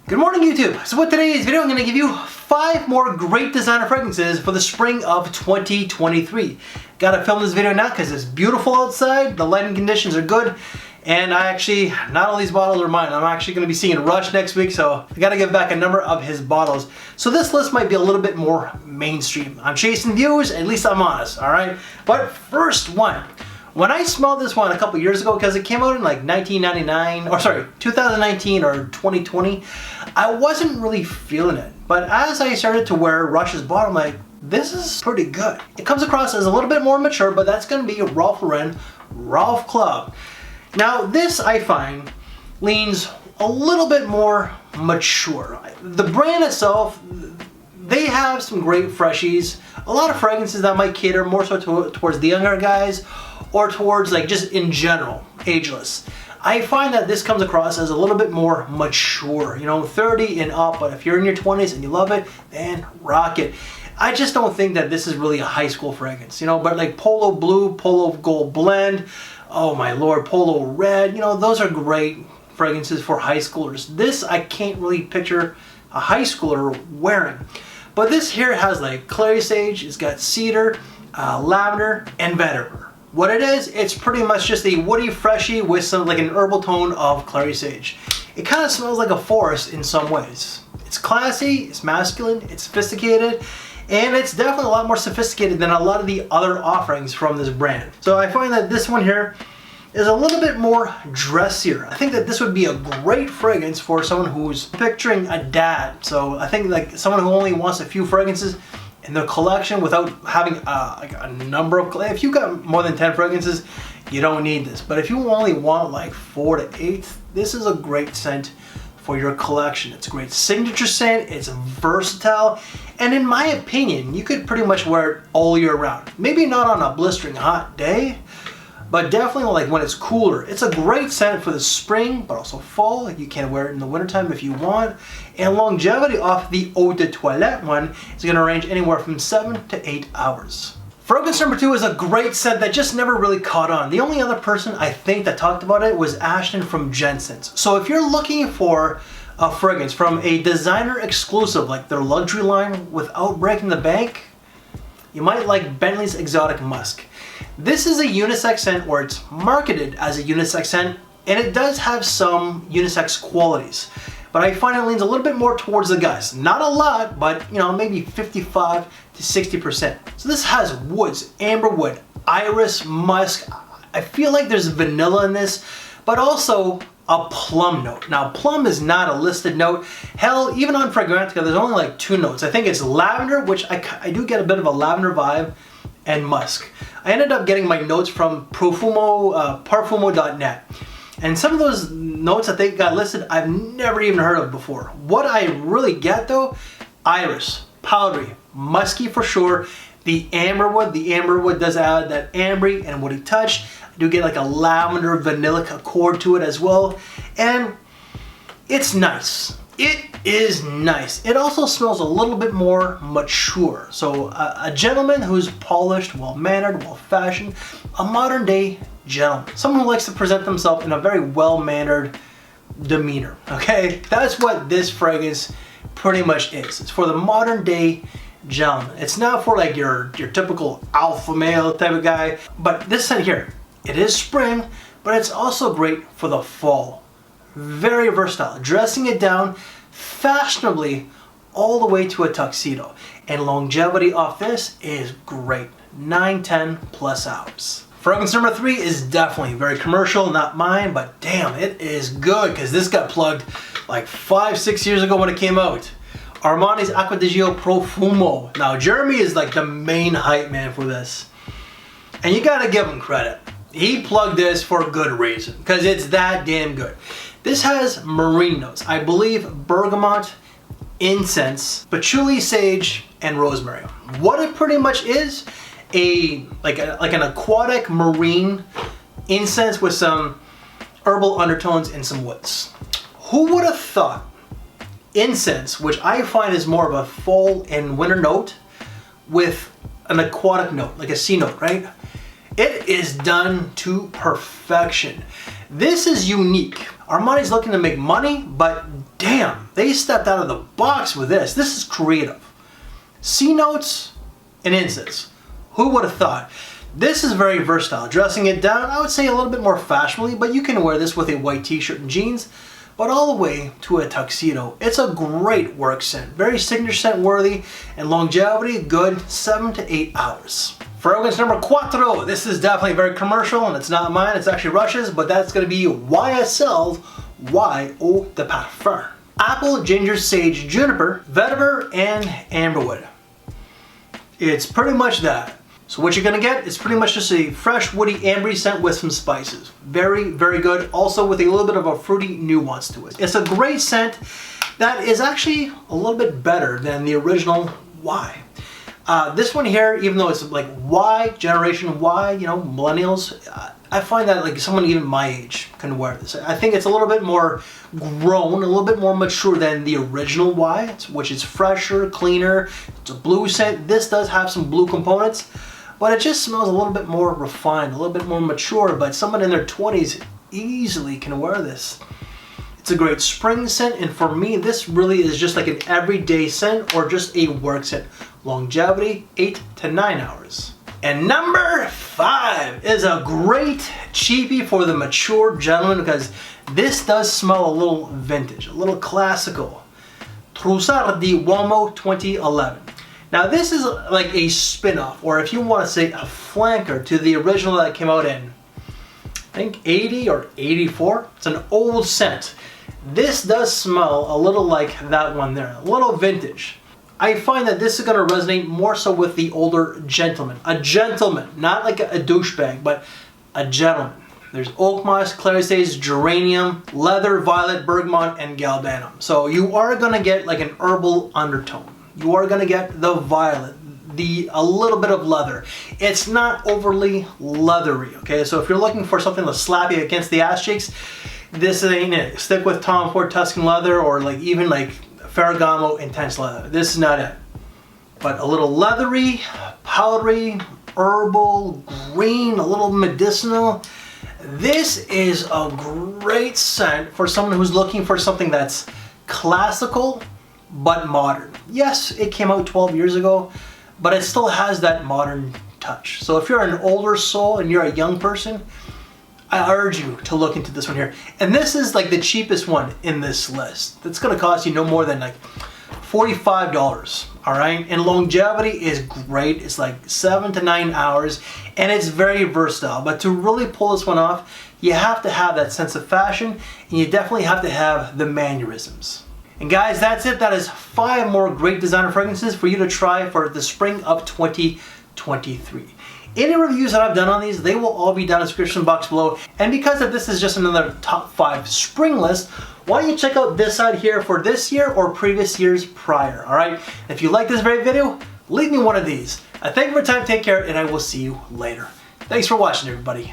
Good morning, YouTube. So with today's video, I'm going to give you 5 more great designer fragrances for the spring of 2023. Gotta film this video now because it's beautiful outside, the lighting conditions are good, and not all these bottles are mine. I'm actually going to be seeing Rush next week, so I gotta give back a number of his bottles. So this list might be a little bit more mainstream. I'm chasing views, at least I'm honest, alright? But first one. When I smelled this one a couple years ago, because it came out in like 2019 or 2020, I wasn't really feeling it. But as I started to wear Rush's bottle, I'm like, this is pretty good. It comes across as a little bit more mature, but that's going to be Ralph Lauren Ralph Club. Now this, I find, leans a little bit more mature. The brand itself, they have some great freshies, a lot of fragrances that might cater more so towards the younger guys, or towards like just in general, ageless. I find that this comes across as a little bit more mature, 30 and up, but if you're in your 20s and you love it, then rock it. I just don't think that this is really a high school fragrance, but like Polo Blue, Polo Gold Blend, oh my lord, Polo Red, those are great fragrances for high schoolers. This I can't really picture a high schooler wearing. But this here has like clary sage, it's got cedar, lavender, and vetiver. What it is, it's pretty much just a woody freshy with some like an herbal tone of clary sage. It kind of smells like a forest in some ways. It's classy, it's masculine, it's sophisticated, and it's definitely a lot more sophisticated than a lot of the other offerings from this brand. So I find that this one here is a little bit more dressier. I think that this would be a great fragrance for someone who's picturing a dad. So I think like someone who only wants a few fragrances in their collection without having like a number of, if you got more than 10 fragrances, you don't need this. But if you only want like 4 to 8, this is a great scent for your collection. It's a great signature scent, it's versatile, and in my opinion, you could pretty much wear it all year round. Maybe not on a blistering hot day, but definitely like when it's cooler. It's a great scent for the spring, but also fall. You can wear it in the wintertime if you want. And longevity off the Eau de Toilette one is going to range anywhere from 7 to 8 hours. Fragrance number 2 is a great scent that just never really caught on. The only other person I think that talked about it was Ashton from Jensen's. So if you're looking for a fragrance from a designer exclusive like their luxury line without breaking the bank, you might like Bentley's Exotic Musk. This is a unisex scent, or it's marketed as a unisex scent, and it does have some unisex qualities. But I find it leans a little bit more towards the guys. Not a lot, but maybe 55 to 60%. So this has woods, amberwood, iris, musk. I feel like there's vanilla in this, but also a plum note. Now plum is not a listed note. Hell, even on Fragrantica, there's only like 2 notes. I think it's lavender, which I do get a bit of a lavender vibe, and musk. I ended up getting my notes from Profumo, Parfumo.net. And some of those notes that they got listed, I've never even heard of before. What I really get though, iris, powdery, musky for sure. The amberwood does add that ambery and woody touch. I do get like a lavender vanillic accord to it as well. And it's nice. It is nice. It also smells a little bit more mature. So a gentleman who's polished, well-mannered, well-fashioned, a modern day gentleman. Someone who likes to present themselves in a very well-mannered demeanor, okay? That's what this fragrance pretty much is. It's for the modern day gentleman. It's not for like your typical alpha male type of guy, but this scent here, it is spring, but it's also great for the fall. Very versatile, dressing it down fashionably all the way to a tuxedo. And longevity off this is great, 9-10 plus hours. Fragrance number 3 is definitely very commercial, not mine, but damn, it is good because this got plugged like 5-6 years ago when it came out. Armani's Acqua Profumo. Now Jeremy is like the main hype man for this, and you gotta give him credit. He plugged this for good reason, because it's that damn good. This has marine notes. I believe bergamot, incense, patchouli, sage, and rosemary. What it pretty much is, like an aquatic marine incense with some herbal undertones and some woods. Who would have thought incense, which I find is more of a fall and winter note, with an aquatic note, like a sea note, right? It is done to perfection. This is unique. Armani's looking to make money, but damn, they stepped out of the box with this. This is creative. C notes and incense. Who would have thought? This is very versatile. Dressing it down, I would say a little bit more fashionably, but you can wear this with a white t-shirt and jeans, but all the way to a tuxedo. It's a great work scent. Very signature scent worthy, and longevity, good 7 to 8 hours. Fragrance number 4. This is definitely very commercial, and it's not mine, it's actually Rush's, but that's going to be YSL Eau de Parfum. Apple, ginger, sage, juniper, vetiver, and amberwood. It's pretty much that. So what you're going to get is pretty much just a fresh, woody, ambery scent with some spices. Very, very good. Also with a little bit of a fruity nuance to it. It's a great scent that is actually a little bit better than the original Y. This one here, even though it's like Y, Generation Y, you know, millennials, I find that like someone even my age can wear this. I think it's a little bit more grown, a little bit more mature than the original Y, which is fresher, cleaner. It's a blue scent. This does have some blue components, but it just smells a little bit more refined, a little bit more mature, but someone in their 20s easily can wear this. It's a great spring scent, and for me, this really is just like an everyday scent or just a work scent. Longevity, 8 to 9 hours. And number 5 is a great cheapie for the mature gentleman because this does smell a little vintage, a little classical. Trussard di Uomo 2011. Now this is like a spin-off, or if you want to say a flanker to the original that came out in, I think 80 or 84. It's an old scent. This does smell a little like that one there, a little vintage. I find that this is going to resonate more so with the older gentleman. A gentleman, not like a douchebag, but a gentleman. There's oak moss, clarisace, geranium, leather, violet, bergamot, and galbanum. So you are going to get like an herbal undertone. You are going to get the violet, a little bit of leather. It's not overly leathery, okay? So if you're looking for something to slap you against the ass cheeks, this ain't it. Stick with Tom Ford Tuscan leather or like even like Ferragamo Intense leather. This is not it. But a little leathery, powdery, herbal, green, a little medicinal. This is a great scent for someone who's looking for something that's classical but modern. Yes, it came out 12 years ago, but it still has that modern touch. So if you're an older soul and you're a young person, I urge you to look into this one here. And this is like the cheapest one in this list. It's going to cost you no more than like $45, all right? And longevity is great. It's like 7 to 9 hours, and it's very versatile. But to really pull this one off, you have to have that sense of fashion, and you definitely have to have the mannerisms. And guys, that's it. That is 5 more great designer fragrances for you to try for the spring of 2023. Any reviews that I've done on these, they will all be down in the description box below. And because of this is just another top 5 spring list, why don't you check out this side here for this year or previous years prior, alright? If you like this very video, leave me one of these. Thank you for your time, take care, and I will see you later. Thanks for watching, everybody.